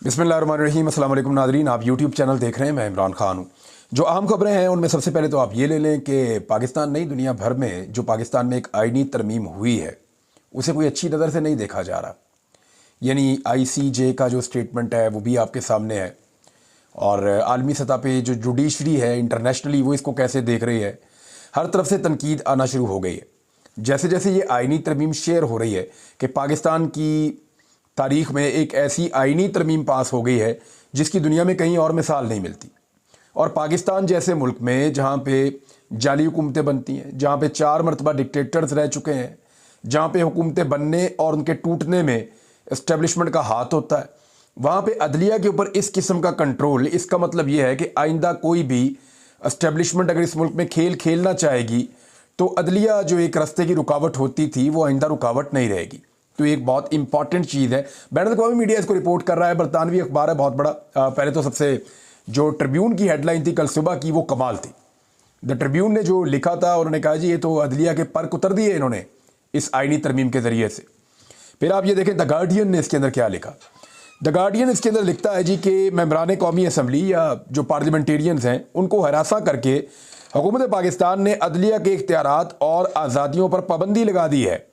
बिस्मिल्लाहिर्रहमानिर्रहीम। अस्सलाम वालेकुम नाज़रीन, आप यूट्यूब चैनल देख रहे हैं। मैं इमरान खान हूँ। जो अहम खबरें हैं उनमें सबसे पहले तो आप ये ले लें कि पाकिस्तान नहीं, दुनिया भर में जो पाकिस्तान में एक आइनी तरमीम हुई है उसे कोई अच्छी नज़र से नहीं देखा जा रहा। यानी ICJ का जो स्टेटमेंट है वो भी आपके सामने है, और आलमी सतह पे जो जुडिशरी है इंटरनेशनली वो इसको कैसे देख रही है। हर तरफ से तनकीद आना शुरू हो गई है। जैसे जैसे ये आइनी तरमीम शेयर हो रही है कि पाकिस्तान की तारीख़ में एक ऐसी आइनी तरमीम पास हो गई है जिसकी दुनिया में कहीं और मिसाल नहीं मिलती। और पाकिस्तान जैसे मुल्क में जहाँ पे जाली हुकूमतें बनती हैं, जहाँ पे 4 मरतबा डिक्टेटर्स रह चुके हैं, जहाँ पे हुकूमतें बनने और उनके टूटने में इस्टेब्लिशमेंट का हाथ होता है, वहाँ पे अदलिया के ऊपर इस किस्म का कंट्रोल, इसका मतलब ये है कि आइंदा कोई भी इस्टेब्लिशमेंट अगर इस मुल्क में खेल खेलना चाहेगी तो अदलिया जो एक रास्ते की रुकावट होती थी वो आइंदा रुकावट नहीं रहेगी। तो एक बहुत इंपॉर्टेंट चीज़ है। बैन अवी मीडिया इसको रिपोर्ट कर रहा है, बरतानवी अखबार है बहुत बड़ा। पहले तो सबसे जो ट्रिब्यून की हेडलाइन थी कल सुबह की वो कमाल थी। द ट्रिब्यून ने जो लिखा था उन्होंने कहा जी ये तो अदलिया के पर उतर दिए इन्होंने इस आइनी तरमीम के ज़रिए से। फिर आप ये देखें द गार्डियन ने इसके अंदर क्या लिखा। द गार्डियन इसके अंदर लिखता है जी कि मेंबरान कौमी असम्बली या जो पार्लियामेंटेरियंस हैं उनको हरासा करके हुकूमत पाकिस्तान ने अदलिया के इख्तियारात और आज़ादियों पर पाबंदी लगा दी है।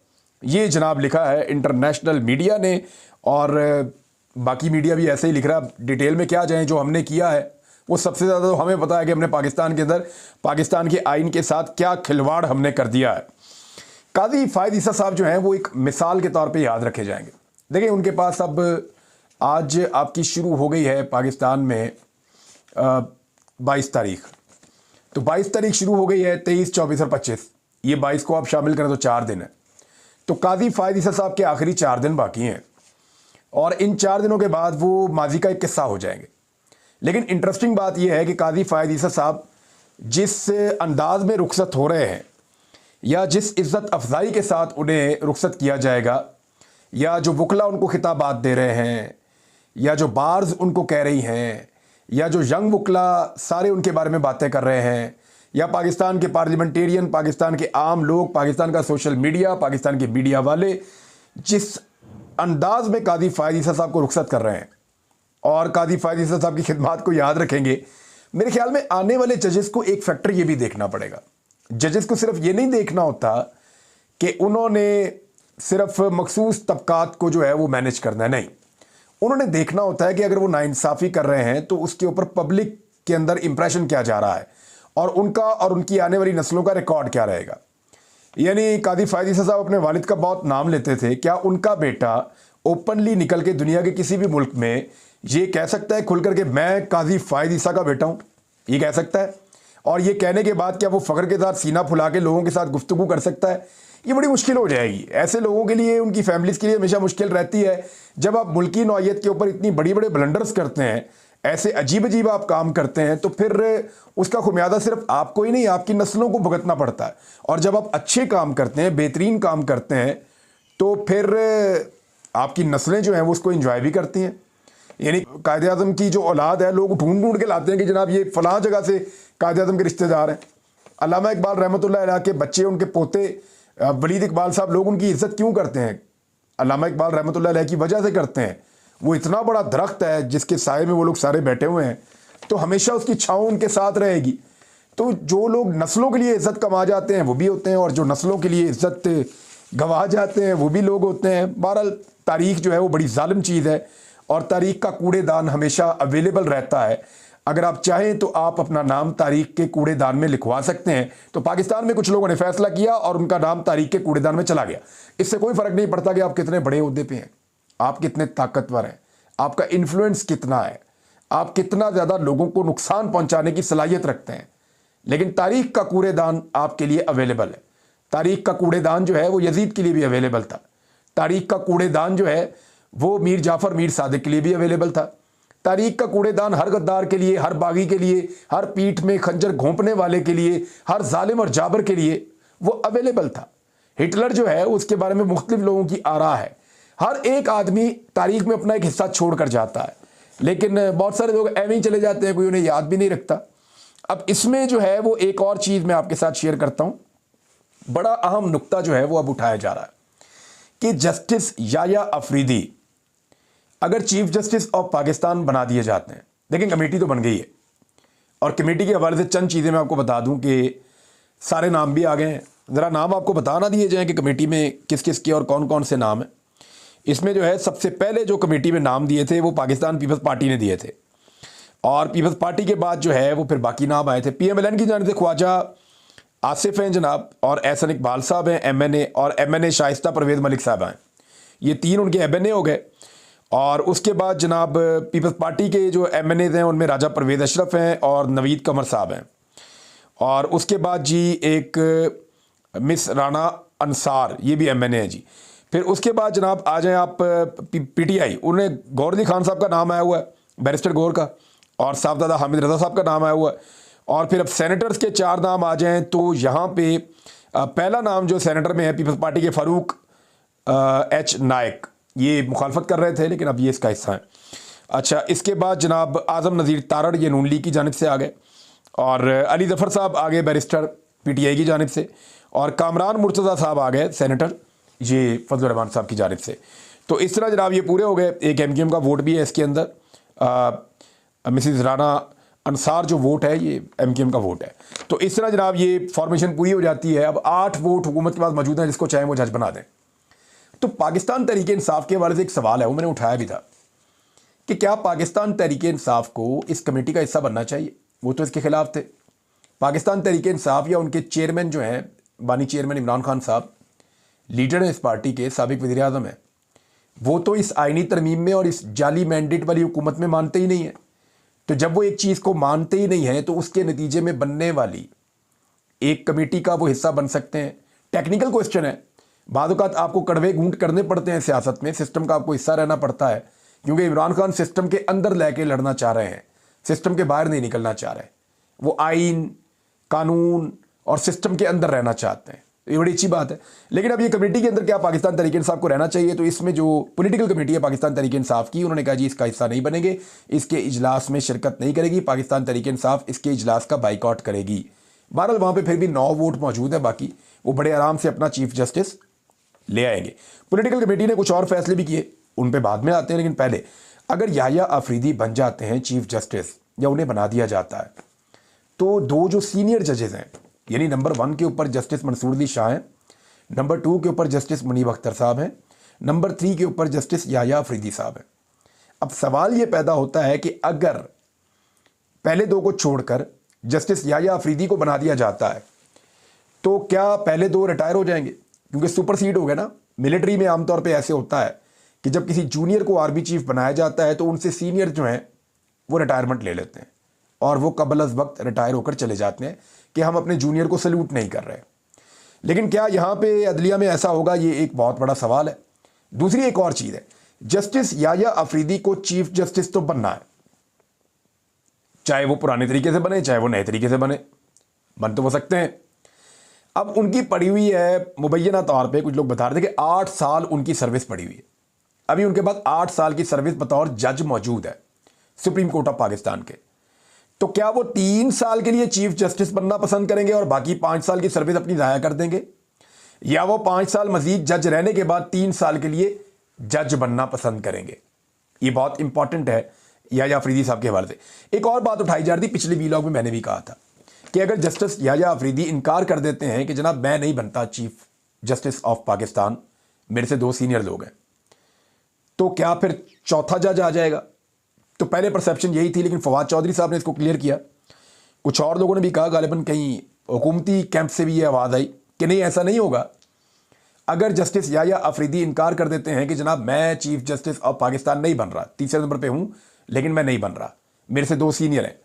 ये जनाब लिखा है इंटरनेशनल मीडिया ने, और बाकी मीडिया भी ऐसे ही लिख रहा है। डिटेल में क्या जाए, जो हमने किया है वो सबसे ज़्यादा तो हमें पता है कि हमने पाकिस्तान के अंदर पाकिस्तान के आइन के साथ क्या खिलवाड़ हमने कर दिया है। काजी फ़ायद ईसा साहब जो हैं वो एक मिसाल के तौर पे याद रखे जाएंगे। देखिए उनके पास अब आज आपकी शुरू हो गई है पाकिस्तान में 22 तारीख, तो 22 तारीख शुरू हो गई है, 23, 24 और 25, ये 22 को आप शामिल करें तो 4 दिन है। तो काजी फ़ायद ईसा साहब के आखिरी 4 दिन बाकी हैं, और इन 4 दिनों के बाद वो माजी का एक किस्सा हो जाएंगे। लेकिन इंटरेस्टिंग बात यह है कि काजी फ़ायद ईसा साहब जिस अंदाज में रुखसत हो रहे हैं, या जिस इज़्ज़त अफजाई के साथ उन्हें रुखसत किया जाएगा, या जो वकला उनको खिताबात दे रहे हैं, या जो बार्स उनको कह रही हैं, या जो यंग वकला सारे उनके बारे में बातें कर रहे हैं, या पाकिस्तान के पार्लियामेंटेरियन, पाकिस्तान के आम लोग, पाकिस्तान का सोशल मीडिया, पाकिस्तान के मीडिया वाले जिस अंदाज में काजी फ़ायद ईसा साहब को रुखसत कर रहे हैं और काजी फ़ायद ईसा साहब की खिदमत को याद रखेंगे, मेरे ख्याल में आने वाले जजेस को एक फैक्टर ये भी देखना पड़ेगा। जजेस को सिर्फ ये नहीं देखना होता कि उन्होंने सिर्फ मखसूस तबकात को जो है वो मैनेज करना है, नहीं, उन्होंने देखना होता है कि अगर वो नाइंसाफ़ी कर रहे हैं तो उसके ऊपर पब्लिक के अंदर इंप्रेशन क्या जा रहा है, और उनका और उनकी आने वाली नस्लों का रिकॉर्ड क्या रहेगा। यानी काजी फ़ायद ईसा साहब अपने वालिद का बहुत नाम लेते थे, क्या उनका बेटा ओपनली निकल के दुनिया के किसी भी मुल्क में ये कह सकता है खुलकर के मैं काजी फ़ायद ईसा का बेटा हूँ? ये कह सकता है? और ये कहने के बाद क्या वो फ़ख्र के साथ सीना फुला के लोगों के साथ गुफ्तगू कर सकता है? ये बड़ी मुश्किल हो जाएगी। ऐसे लोगों के लिए, उनकी फैमिलीज़ के लिए हमेशा मुश्किल रहती है जब आप मुल्की नौइयत के ऊपर इतनी बड़ी बड़े ब्लंडर्स करते हैं, ऐसे अजीब अजीब आप काम करते हैं, तो फिर उसका खुमियादा सिर्फ आपको ही नहीं आपकी नस्लों को भुगतना पड़ता है। और जब आप अच्छे काम करते हैं, बेहतरीन काम करते हैं, तो फिर आपकी नस्लें जो हैं वो उसको एंजॉय भी करती हैं। यानी कायदे आज़म की जो औलाद है, लोग ढूंढ ढूंढ के लाते हैं कि जनाब ये फ़लाँ जगह से कायदे आज़म के रिश्तेदार हैं। अल्लामा इकबाल रहमतुल्लाह अलैह के बच्चे, उनके पोते वलीद इकबाल साहब, लोग उनकी इज़्ज़त क्यों करते हैं? अल्लामा इकबाल रहमतुल्लाह अलैह की वजह से करते हैं। वो इतना बड़ा दरख्त है जिसके साए में वो लोग सारे बैठे हुए हैं, तो हमेशा उसकी छाँव उनके साथ रहेगी। तो जो लोग नस्लों के लिए इज़्ज़त कमा जाते हैं वो भी होते हैं, और जो नस्लों के लिए इज़्ज़त गंवा जाते हैं वो भी लोग होते हैं। बहरहाल तारीख़ जो है वो बड़ी जालिम चीज़ है, और तारीख़ का कूड़ेदान हमेशा अवेलेबल रहता है। अगर आप चाहें तो आप अपना नाम तारीख़ के कूड़ेदान में लिखवा सकते हैं। तो पाकिस्तान में कुछ लोगों ने फैसला किया और उनका नाम तारीख़ के कूड़ेदान में चला गया। इससे कोई फ़र्क नहीं पड़ता कि आप कितने बड़े ओहदे पे हैं, आप कितने ताकतवर हैं, आपका इन्फ्लुएंस कितना है, आप कितना ज़्यादा लोगों को नुकसान पहुंचाने की सलाहियत रखते हैं, लेकिन तारीख़ का कूड़ेदान आपके लिए अवेलेबल है। तारीख़ का कूड़ेदान जो है वो यजीद के लिए भी अवेलेबल था। तारीख़ का कूड़ेदान जो है वो मीर जाफ़र, मीर सादिक के लिए भी अवेलेबल था। तारीख़ का कूड़ेदान हर गद्दार के लिए, हर बागी के लिए, हर पीठ में खंजर घोंपने वाले के लिए, हर जालिम और जाबर के लिए वो अवेलेबल था। हिटलर जो है उसके बारे में मुख्तलिफ लोगों की आरा है। हर एक आदमी तारीख़ में अपना एक हिस्सा छोड़ कर जाता है, लेकिन बहुत सारे लोग ऐਵੇਂ ही चले जाते हैं, कोई उन्हें याद भी नहीं रखता। अब इसमें जो है वो एक और चीज़ मैं आपके साथ शेयर करता हूँ। बड़ा अहम नुक्ता जो है वो अब उठाया जा रहा है कि जस्टिस याया अफरीदी अगर चीफ जस्टिस ऑफ पाकिस्तान बना दिए जाते हैं, लेकिन कमेटी तो बन गई है, और कमेटी के हवाले से चंद चीज़ें मैं आपको बता दूं कि सारे नाम भी आ गए हैं। ज़रा नाम आपको बता ना दिए जाएँ कि कमेटी में किस किस के और कौन कौन से नाम हैं। इसमें जो है सबसे पहले जो कमेटी में नाम दिए थे वो पाकिस्तान पीपल्स पार्टी ने दिए थे, और पीपल्स पार्टी के बाद जो है वो फिर बाकी नाम आए थे। PMLN की जानिब से ख्वाजा आसिफ हैं जनाब, और एहसन इकबाल साहब हैं MNA, और MNA शाइस्ता परवेज़ मलिक साहब हैं। ये तीन उनके MNA हो गए। और उसके बाद जनाब पीपल्स पार्टी के जो MNAs हैं उनमें राजा परवेज़ अशरफ हैं और नवीद कमर साहब हैं। और उसके बाद जी एक मिस राना अंसार, ये भी MNA है जी। फिर उसके बाद जनाब आ जाएं आप PTI, उन्हें गौर अली खान साहब का नाम आया हुआ है, बैरिस्टर गौर का, और साहबजादा हामिद रज़ा साहब का नाम आया हुआ है। और फिर अब सेनेटर्स के 4 नाम आ जाएं तो यहाँ पे पहला नाम जो सेनेटर में है पीपल्स पार्टी के फ़ारूक H नायक, ये मुखालफत कर रहे थे लेकिन अब ये इसका हिस्सा है। अच्छा, इसके बाद जनाब आज़म नज़ीर तारड़, ये नून लीग की जानिब से आ गए, और अली ज़फ़र साहब आ गए बैरिस्टर PTI की जानिब से, और कामरान मुर्तज़ा साहब आ गए सेनेटर, ये फजल रहमान साहब की जानिब से। तो इस तरह जनाब ये पूरे हो गए। एक MQM का वोट भी है इसके अंदर, मिसिज़ राना अंसार जो वोट है ये MQM का वोट है। तो इस तरह जनाब ये फॉर्मेशन पूरी हो जाती है। अब 8 वोट हुकूमत के पास मौजूद हैं, जिसको चाहे वो जज बना दें। तो पाकिस्तान तहरीक इंसाफ के हवाले से एक सवाल है, वो मैंने उठाया भी था कि क्या पाकिस्तान तहरीक इंसाफ को इस कमेटी का हिस्सा बनना चाहिए। वो तो इसके खिलाफ थे। पाकिस्तान तहरीक इंसाफ या उनके चेयरमैन जो हैं, बानी चेयरमैन इमरान खान साहब, लीडर हैं इस पार्टी के, साबिक वज़ीर आज़म हैं, वो तो इस आइनी तरमीम में और इस जाली मैंडेट वाली हुकूमत में मानते ही नहीं है। तो जब वो एक चीज़ को मानते ही नहीं है तो उसके नतीजे में बनने वाली एक कमेटी का वो हिस्सा बन सकते हैं। टेक्निकल क्वेश्चन है, बाद औक़ात आपको कड़वे घूंट करने पड़ते हैं सियासत में, सिस्टम का आपको हिस्सा रहना पड़ता है, क्योंकि इमरान खान सिस्टम के अंदर लेके लड़ना चाह रहे हैं, सिस्टम के बाहर नहीं निकलना चाह रहे। वो आइन, कानून और सिस्टम के अंदर रहना चाहते हैं। ये बड़ी अच्छी बात है। लेकिन अब ये कमेटी के अंदर क्या पाकिस्तान तहरीक इंसाफ को रहना चाहिए? तो इसमें जो पॉलिटिकल कमेटी है पाकिस्तान तहरीक इंसाफ की, उन्होंने कहा जी इसका हिस्सा नहीं बनेंगे, इसके इजलास में शिरकत नहीं करेगी, पाकिस्तान तहरीक इंसाफ इसके इजलास का बाइकआउट करेगी। बहरहाल वहाँ पे फिर भी 9 वोट मौजूद है, बाकी वो बड़े आराम से अपना चीफ जस्टिस ले आएंगे। पॉलिटिकल कमेटी ने कुछ और फैसले भी किए, उन पर बाद में आते हैं। लेकिन पहले अगर याह्या अफरीदी बन जाते हैं चीफ जस्टिस, या उन्हें बना दिया जाता है, तो 2 जो सीनियर जजेस हैं, यानी नंबर 1 के ऊपर जस्टिस मंसूर अली शाह हैं, नंबर 2 के ऊपर जस्टिस मुनीब अख्तर साहब हैं, नंबर 3 के ऊपर जस्टिस याह्या अफरीदी साहब हैं। अब सवाल ये पैदा होता है कि अगर पहले 2 को छोड़कर जस्टिस याह्या अफरीदी को बना दिया जाता है तो क्या पहले 2 रिटायर हो जाएंगे? क्योंकि सुपरसीड हो गए ना। मिलिट्री में आमतौर पे ऐसे होता है कि जब किसी जूनियर को आर्मी चीफ बनाया जाता है तो उनसे सीनियर जो हैं वो रिटायरमेंट ले लेते हैं, और वो कबल अज़ वक्त रिटायर होकर चले जाते हैं कि हम अपने जूनियर को सल्यूट नहीं कर रहे। लेकिन क्या यहाँ पे अदलिया में ऐसा होगा? ये एक बहुत बड़ा सवाल है। दूसरी एक और चीज़ है, जस्टिस याह्या अफरीदी को चीफ जस्टिस तो बनना है, चाहे वो पुराने तरीके से बने चाहे वो नए तरीके से बन तो वो सकते हैं। अब उनकी पड़ी हुई है मुबैना तौर पे, कुछ लोग बता रहे थे कि 8 साल उनकी सर्विस पड़ी हुई है। अभी उनके पास 8 साल की सर्विस बतौर जज मौजूद है सुप्रीम कोर्ट ऑफ पाकिस्तान के। तो क्या वो 3 साल के लिए चीफ जस्टिस बनना पसंद करेंगे और बाकी 5 साल की सर्विस अपनी ज़ाया कर देंगे, या वो 5 साल मजीद जज रहने के बाद 3 साल के लिए जज बनना पसंद करेंगे? ये बहुत इंपॉर्टेंट है याह्या अफरीदी साहब के हवाले से। एक और बात उठाई जा रही थी, पिछले वीलॉग में मैंने भी कहा था कि अगर जस्टिस याह्या अफरीदी इनकार कर देते हैं कि जनाब मैं नहीं बनता चीफ जस्टिस ऑफ पाकिस्तान, मेरे से 2 सीनियर लोग हैं, तो क्या फिर चौथा जज आ जाएगा? तो पहले परसेप्शन यही थी, लेकिन फवाद चौधरी साहब ने इसको क्लियर किया। कुछ और लोगों ने भी कहा, गालिबन कहीं हुकूमती कैंप से भी ये आवाज़ आई कि नहीं ऐसा नहीं होगा। अगर जस्टिस याह्या अफरीदी इनकार कर देते हैं कि जनाब मैं चीफ जस्टिस ऑफ पाकिस्तान नहीं बन रहा, 3रे नंबर पे हूँ लेकिन मैं नहीं बन रहा, मेरे से 2 सीनियर हैं,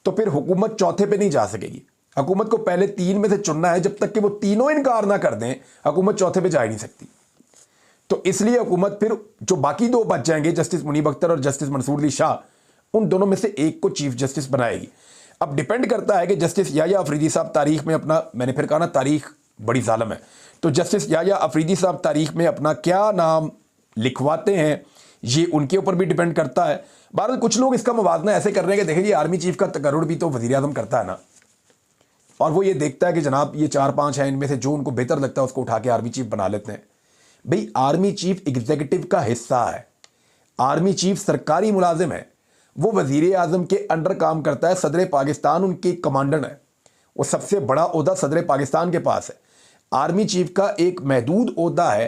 तो फिर हुकूमत चौथे पे नहीं जा सकेगी। हुकूमत को पहले 3 में से चुनना है, जब तक कि वो तीनों इनकार ना कर दें हुकूमत चौथे पे जा ही नहीं सकती। तो इसलिए हुकूमत फिर जो बाकी 2 बच जाएंगे, जस्टिस मुनीब अख्तर और जस्टिस मंसूर अली शाह, उन दोनों में से एक को चीफ जस्टिस बनाएगी। अब डिपेंड करता है कि जस्टिस याह्या अफरीदी साहब तारीख में अपना, मैंने फिर कहा ना तारीख बड़ी जालिम है, तो जस्टिस याह्या अफरीदी साहब तारीख में अपना क्या नाम लिखवाते हैं, ये उनके ऊपर भी डिपेंड करता है। बहरहाल कुछ लोग इसका मुवाजना ऐसे कर रहे हैं कि देखिए आर्मी चीफ का तकर्रुर भी तो वज़ीर आज़म करता है ना, और वो ये देखता है कि जनाब ये 4-5 हैं, इनमें से जो उनको बेहतर लगता है उसको उठा के आर्मी चीफ बना लेते हैं। भाई आर्मी चीफ एग्जीक्यूटिव का हिस्सा है, आर्मी चीफ सरकारी मुलाजिम है, वो वजीर आजम के अंडर काम करता है, सदर पाकिस्तान उनके कमांडर है, वो सबसे बड़ा ओहदा सदर पाकिस्तान के पास है। आर्मी चीफ का एक महदूद ओहदा है,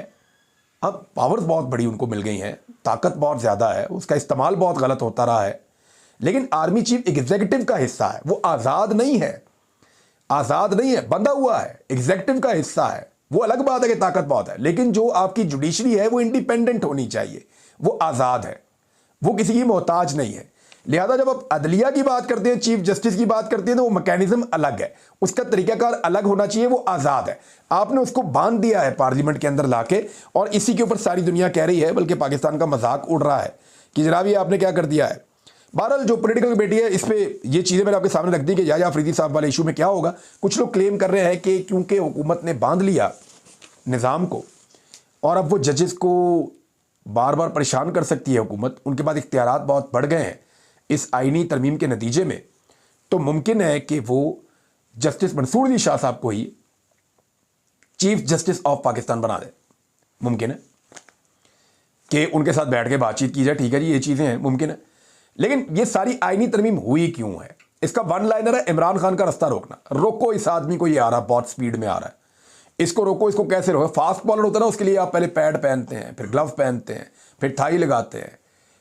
अब पावर्स बहुत बड़ी उनको मिल गई हैं, ताकत बहुत ज़्यादा है, उसका इस्तेमाल बहुत गलत होता रहा है, लेकिन आर्मी चीफ एग्जीक्यूटिव का हिस्सा है, वो आज़ाद नहीं है, आज़ाद नहीं है, बंधा हुआ है, एग्जीक्यूटिव का हिस्सा है। वो अलग बात है कि ताकत बहुत है, लेकिन जो आपकी जुडिशरी है वो इंडिपेंडेंट होनी चाहिए, वो आज़ाद है, वो किसी की मोहताज नहीं है। लिहाजा जब आप अदलिया की बात करते हैं, चीफ जस्टिस की बात करते हैं, तो वो मैकेनिज्म अलग है, उसका तरीकाकार अलग होना चाहिए, वो आज़ाद है। आपने उसको बांध दिया है पार्लियामेंट के अंदर लाके, और इसी के ऊपर सारी दुनिया कह रही है, बल्कि पाकिस्तान का मजाक उड़ रहा है कि जनाब ये आपने क्या कर दिया है। बहरहाल जो पॉलिटिकल कमेटी है, इस पे ये चीज़ें मैंने आपके सामने रख दी कि याह्या अफरीदी साहब वाले इशू में क्या होगा। कुछ लोग क्लेम कर रहे हैं कि क्योंकि हुकूमत ने बांध लिया निज़ाम को और अब वो जजेस को बार बार परेशान कर सकती है हुकूमत, उनके पास इख्तियारात बहुत बढ़ गए हैं इस आईनी तरमीम के नतीजे में, तो मुमकिन है कि वो जस्टिस मंसूर अली शाह साहब को ही चीफ जस्टिस ऑफ पाकिस्तान बना दे। मुमकिन है कि उनके साथ बैठ के बातचीत की जाए, ठीक है जी ये चीज़ें हैं, मुमकिन है। लेकिन ये सारी आईनी तरमीम हुई क्यों है, इसका वन लाइनर है इमरान खान का रास्ता रोकना। रोको इस आदमी को, ये आ रहा बहुत स्पीड में आ रहा है, इसको रोको, इसको कैसे रोको। फास्ट बॉलर होता है ना, उसके लिए आप पहले पैड पहनते हैं, फिर ग्लव पहनते हैं, फिर थाई लगाते हैं,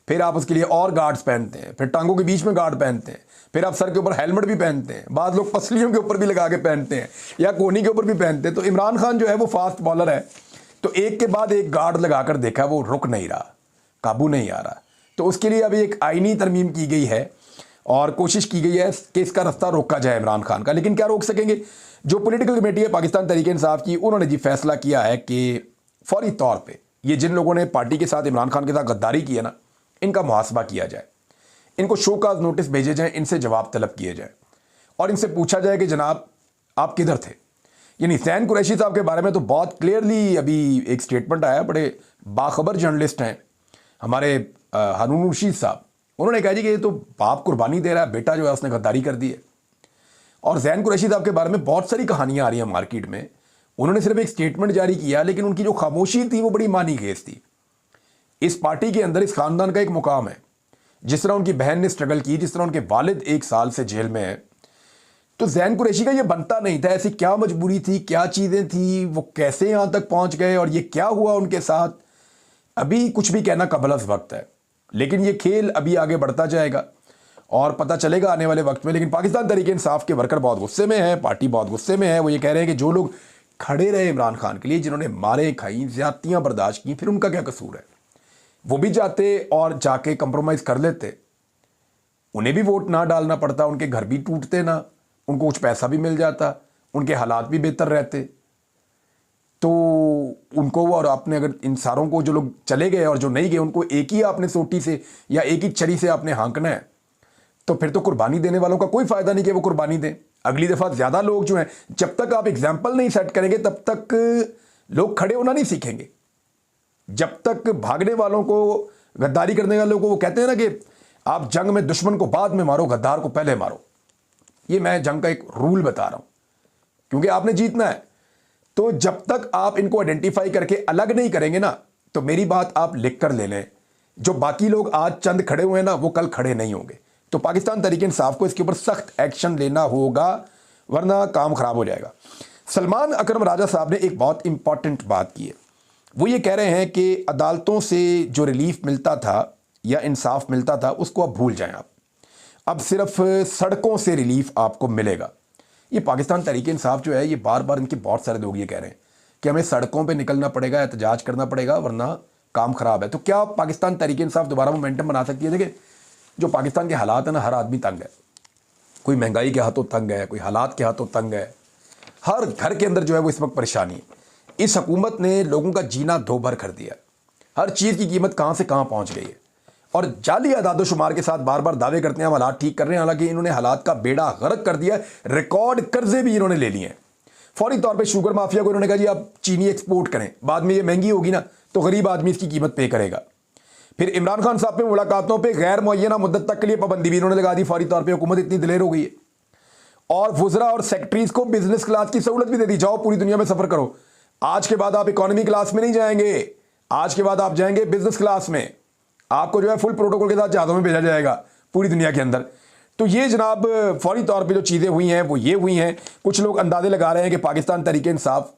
फिर आप उसके लिए और गार्ड्स पहनते हैं, फिर टांगों के बीच में गार्ड पहनते हैं, फिर आप सर के ऊपर हेलमेट भी पहनते हैं, बाद लोग पसलियों के ऊपर भी लगा के पहनते हैं या कोहनी के ऊपर भी पहनते हैं। तो इमरान खान जो है वो फास्ट बॉलर है, तो एक के बाद एक गार्ड लगाकर देखा, वो रुक नहीं रहा, काबू नहीं आ रहा। तो उसके लिए अभी एक आईनी तरमीम की गई है और कोशिश की गई है कि इसका रास्ता रोका जाए इमरान खान का। लेकिन क्या रोक सकेंगे? जो पॉलिटिकल कमेटी है पाकिस्तान तहरीक इंसाफ की, उन्होंने जी फैसला किया है कि फौरी तौर पे ये जिन लोगों ने पार्टी के साथ इमरान खान के साथ गद्दारी की है ना, इनका मुहासबा किया जाए, इनको शोकाज नोटिस भेजे जाएं, इनसे जवाब तलब किए जाए और इनसे पूछा जाए कि जनाब आप किधर थे। यानी ज़ैन कुरैशी साहब के बारे में तो बहुत क्लियरली अभी एक स्टेटमेंट आया, बड़े बाखबर जर्नलिस्ट हैं हमारे हारून रशीद साहब, उन्होंने कहा जी कि ये तो बाप कुर्बानी दे रहा है, बेटा जो है उसने गद्दारी कर दी है। और ज़ैन कुरैशी साहब के बारे में बहुत सारी कहानियां आ रही हैं मार्केट में, उन्होंने सिर्फ एक स्टेटमेंट जारी किया, लेकिन उनकी जो खामोशी थी वो बड़ी मानी खेज थी। इस पार्टी के अंदर इस खानदान का एक मुकाम है, जिस तरह उनकी बहन ने स्ट्रगल की, जिस तरह उनके वालिद 1 साल से जेल में है, तो ज़ैन कुरैशी का ये बनता नहीं था। ऐसी क्या मजबूरी थी, क्या चीज़ें थी, वो कैसे यहाँ तक पहुँच गए और ये क्या हुआ उनके साथ, अभी कुछ भी कहना कबल वक्त है। लेकिन ये खेल अभी आगे बढ़ता जाएगा और पता चलेगा आने वाले वक्त में। लेकिन पाकिस्तान तहरीक इंसाफ के वर्कर बहुत गुस्से में है, पार्टी बहुत गुस्से में है। वो ये कह रहे हैं कि जो लोग खड़े रहे इमरान खान के लिए, जिन्होंने मारे खाई, ज्यादतियाँ बर्दाश्त की, फिर उनका क्या कसूर है? वो भी जाते और जाके कंप्रोमाइज़ कर लेते, उन्हें भी वोट ना डालना पड़ता, उनके घर भी टूटते ना, उनको कुछ पैसा भी मिल जाता, उनके हालात भी बेहतर रहते। तो उनको और आपने अगर इन सारों को, जो लोग चले गए और जो नहीं गए, उनको एक ही आपने सोटी से या एक ही छड़ी से आपने हाँकना है, तो फिर तो कुर्बानी देने वालों का कोई फायदा नहीं कि वो कुर्बानी दें। अगली दफ़ा ज़्यादा लोग जो हैं, जब तक आप एग्जाम्पल नहीं सेट करेंगे तब तक लोग खड़े होना नहीं सीखेंगे। जब तक भागने वालों को, गद्दारी करने वालों को, वो कहते हैं ना कि आप जंग में दुश्मन को बाद में मारो, गद्दार को पहले मारो। ये मैं जंग का एक रूल बता रहा हूं, क्योंकि आपने जीतना है। तो जब तक आप इनको आइडेंटिफाई करके अलग नहीं करेंगे ना, तो मेरी बात आप लिख कर ले लें, जो बाकी लोग आज चंद खड़े हुए हैं ना, वो कल खड़े नहीं होंगे। तो पाकिस्तान तहरीक इंसाफ को इसके ऊपर सख्त एक्शन लेना होगा, वरना काम खराब हो जाएगा। सलमान अकरम राजा साहब ने एक बहुत इंपॉर्टेंट बात की है। वो ये कह रहे हैं कि अदालतों से जो रिलीफ मिलता था या इंसाफ मिलता था, उसको अब भूल जाएं। आप अब सिर्फ सड़कों से रिलीफ आपको मिलेगा। ये पाकिस्तान तहरीक इंसाफ जो है, ये बार बार इनके बहुत सारे लोग ये कह रहे हैं कि हमें सड़कों पे निकलना पड़ेगा, एहतजाज करना पड़ेगा, वरना काम खराब है। तो क्या पाकिस्तान तहरीक इंसाफ दोबारा मोमेंटम बना सकती है? देखिए, जो पाकिस्तान के हालात है ना, हर आदमी तंग है। कोई महंगाई के हाथों तंग है, कोई हालात के हाथों तंग है, हर घर के अंदर जो है वो इस वक्त परेशानी है। इस हुकूमत ने लोगों का जीना दो भर कर दिया, हर चीज़ की कीमत कहाँ से कहाँ पहुँच गई है, और जाली आदादोशुमार के साथ बार बार दावे करते हैं हम हालात ठीक कर रहे हैं, हालांकि इन्होंने हालात का बेड़ा गर्क कर दिया। रिकॉर्ड कर्जे भी इन्होंने ले लिए हैं। फौरी तौर पे शुगर माफिया को इन्होंने कहा जी आप चीनी एक्सपोर्ट करें, बाद में ये महंगी होगी ना तो गरीब आदमी इसकी कीमत पे करेगा। फिर इमरान खान साहब पे मुलाकातों पर गैर मुअय्यना मुद्दत तक के लिए पाबंदी भी इन्होंने लगा दी फौरी तौर पर। हुकूमत इतनी दिलेर हो गई है। और वुजरा और सेक्रेटरीज को बिजनेस क्लास की सहूलत भी दे दी, जाओ पूरी दुनिया में सफर करो। आज के बाद आप इकोनॉमी क्लास में नहीं जाएंगे, आज के बाद आप जाएंगे बिजनेस क्लास में। आपको जो है फुल प्रोटोकॉल के साथ जहाज़ों में भेजा जाएगा पूरी दुनिया के अंदर। तो ये जनाब फौरी तौर पे जो चीज़ें हुई हैं वो ये हुई हैं। कुछ लोग अंदाजे लगा रहे हैं कि पाकिस्तान तहरीक इंसाफ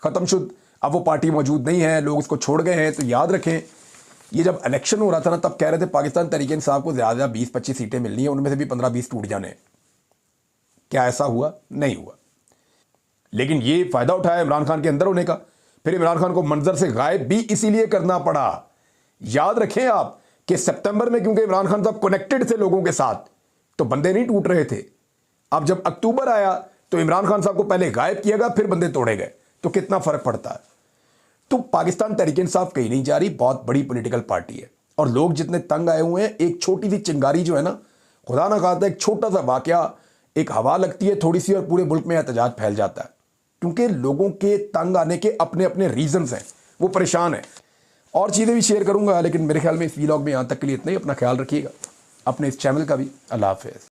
ख़त्मशुद, अब वो पार्टी मौजूद नहीं है, लोग उसको छोड़ गए हैं। तो याद रखें, ये जब इलेक्शन हो रहा था ना, तब कह रहे थे पाकिस्तान तहरीक इंसाफ को ज़्यादा 20-25 सीटें मिलनी है, उनमें से भी 15-20 टूट जाने। क्या ऐसा हुआ? नहीं हुआ। लेकिन ये फ़ायदा उठाया इमरान खान के अंदर होने का। फिर इमरान खान को मंजर से गायब भी इसीलिए करना पड़ा। याद रखें आप कि सितंबर में क्योंकि इमरान खान साहब कनेक्टेड थे लोगों के साथ, तो बंदे नहीं टूट रहे थे। अब जब अक्टूबर आया तो इमरान खान साहब को पहले गायब किया गया, फिर बंदे तोड़े गए। तो कितना फर्क पड़ता है। तो पाकिस्तान तहरीक इंसाफ कहीं नहीं जा रही, बहुत बड़ी पॉलिटिकल पार्टी है और लोग जितने तंग आए हुए हैं, एक छोटी सी चिंगारी जो है ना, खुदा ना खास्ता एक छोटा सा वाकया, एक हवा लगती है थोड़ी सी और पूरे मुल्क में एहतजाज फैल जाता है। क्योंकि लोगों के तंग आने के अपने अपने रीजंस हैं, वो परेशान है। और चीज़ें भी शेयर करूंगा, लेकिन मेरे ख्याल में इस वीलॉग में यहाँ तक के लिए इतना ही। अपना ख्याल रखिएगा, अपने इस चैनल का भी। अल्लाह हाफिज़।